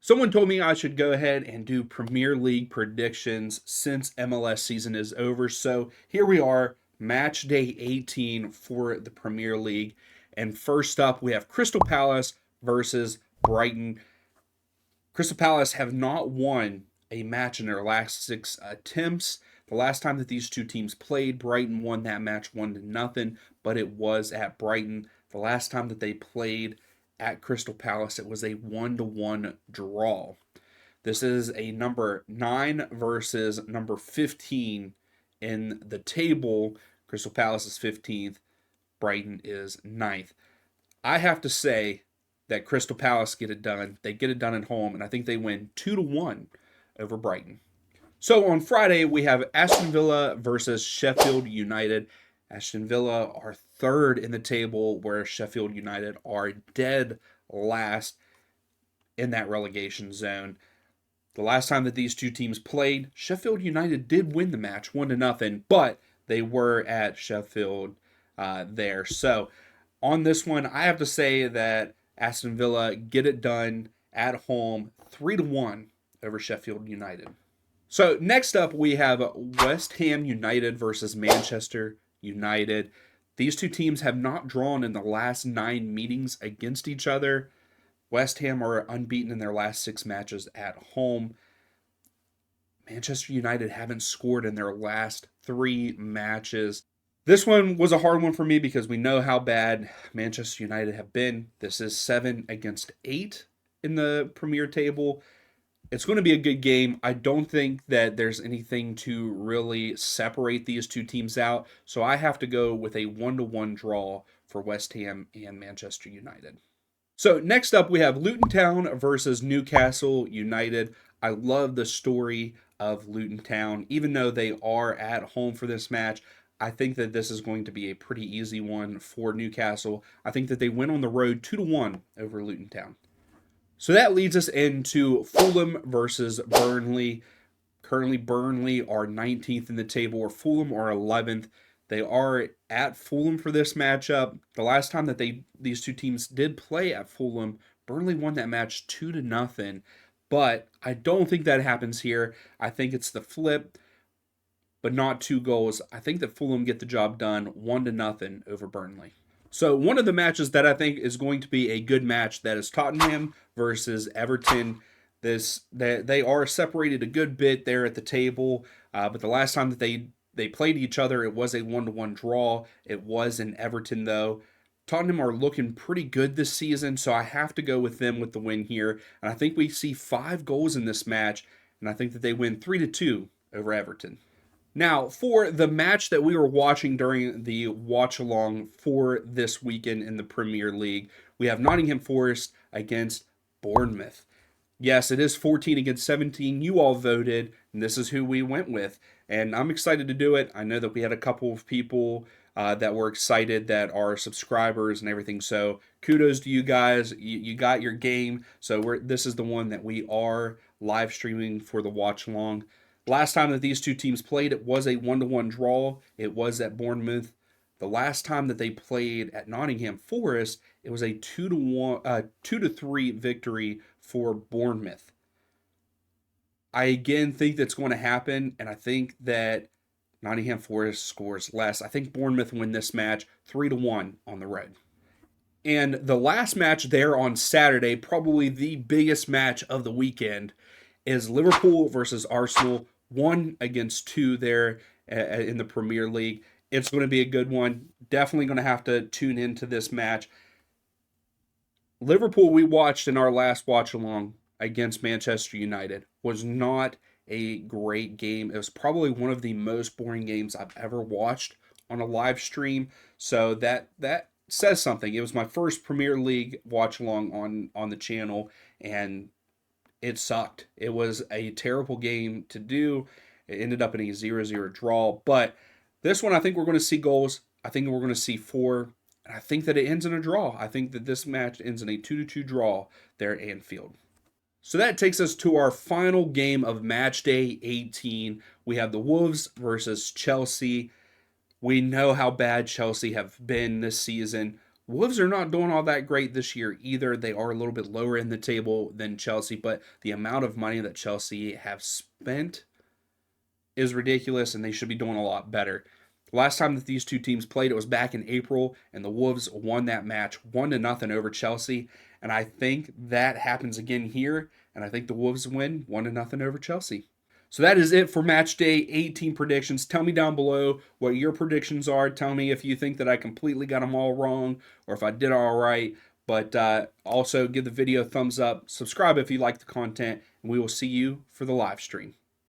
Someone told me I should go ahead and do Premier League predictions since MLS season is over. So here we are, match day 18 for the Premier League. And first up, we have Crystal Palace versus Brighton. Crystal Palace have not won a match in their last 6 attempts. The last time that these two teams played, Brighton won that match 1-0, but it was at Brighton. The last time that they played at Crystal Palace, it was a 1-1 draw. This is a number 9 versus number 15 in the table. Crystal Palace is 15th, Brighton is 9th. I have to say that Crystal Palace get it done. They get it done at home, and I think they win 2-1 over Brighton. So on Friday, we have Aston Villa versus Sheffield United. Aston Villa are third in the table, where Sheffield United are dead last in that relegation zone. The last time that these two teams played, Sheffield United did win the match 1-0, but they were at Sheffield there. So on this one, I have to say that Aston Villa get it done at home 3-1 over Sheffield United. So next up, we have West Ham United versus Manchester United. These two teams have not drawn in the last 9 meetings against each other. West Ham are unbeaten in their last 6 matches at home. Manchester United haven't scored in their last 3 matches. This one was a hard one for me because we know how bad Manchester United have been. This is 7 against 8 in the Premier table. It's going to be a good game. I don't think that there's anything to really separate these two teams out. So I have to go with a 1-1 draw for West Ham and Manchester United. So next up, we have Luton Town versus Newcastle United. I love the story of Luton Town. Even though they are at home for this match, I think that this is going to be a pretty easy one for Newcastle. I think that they win on the road 2-1 over Luton Town. So that leads us into Fulham versus Burnley. Currently, Burnley are 19th in the table, or Fulham are 11th. They are at Fulham for this matchup. The last time that these two teams did play at Fulham, Burnley won that match 2-0. But I don't think that happens here. I think it's the flip, but not 2 goals. I think that Fulham get the job done 1-0 over Burnley. So one of the matches that I think is going to be a good match, that is Tottenham versus Everton. They are separated a good bit there at the table, but the last time that they played each other, it was a 1-1 draw. It was in Everton, though. Tottenham are looking pretty good this season, so I have to go with them with the win here. And I think we see 5 goals in this match, and I think that they win 3-2 over Everton. Now, for the match that we were watching during the watch-along for this weekend in the Premier League, we have Nottingham Forest against Bournemouth. Yes, it is 14 against 17. You all voted, and this is who we went with. And I'm excited to do it. I know that we had a couple of people that were excited that are subscribers and everything. So kudos to you guys. You got your game. So this is the one that we are live streaming for the watch-along. Last time that these two teams played, it was a 1-1 draw. It was at Bournemouth. The last time that they played at Nottingham Forest, it was a 2-3 victory for Bournemouth. I again think that's going to happen, and I think that Nottingham Forest scores less. I think Bournemouth win this match 3-1 on the road. And the last match there on Saturday, probably the biggest match of the weekend, is Liverpool versus Arsenal. 1-2 there in the Premier League. It's going to be a good one. Definitely going to have to tune into this match. Liverpool, we watched in our last watch-along against Manchester United, was not a great game. It was probably one of the most boring games I've ever watched on a live stream. So that says something. It was my first Premier League watch-along on the channel, and it sucked. It was a terrible game to do. It ended up in a 0-0 draw. But this one, I think we're going to see goals. I think we're going to see 4. And I think that it ends in a draw. I think that this match ends in a 2-2 draw there at Anfield. So that takes us to our final game of match day 18. We have the Wolves versus Chelsea. We know how bad Chelsea have been this season. Wolves are not doing all that great this year either. They are a little bit lower in the table than Chelsea, but the amount of money that Chelsea have spent is ridiculous, and they should be doing a lot better. Last time that these two teams played, it was back in April, and the Wolves won that match 1-0 over Chelsea. And I think that happens again here, and I think the Wolves win 1-0 over Chelsea. So that is it for match day 18 predictions. Tell me down below what your predictions are. Tell me if you think that I completely got them all wrong or if I did all right. But also give the video a thumbs up. Subscribe if you like the content, and we will see you for the live stream.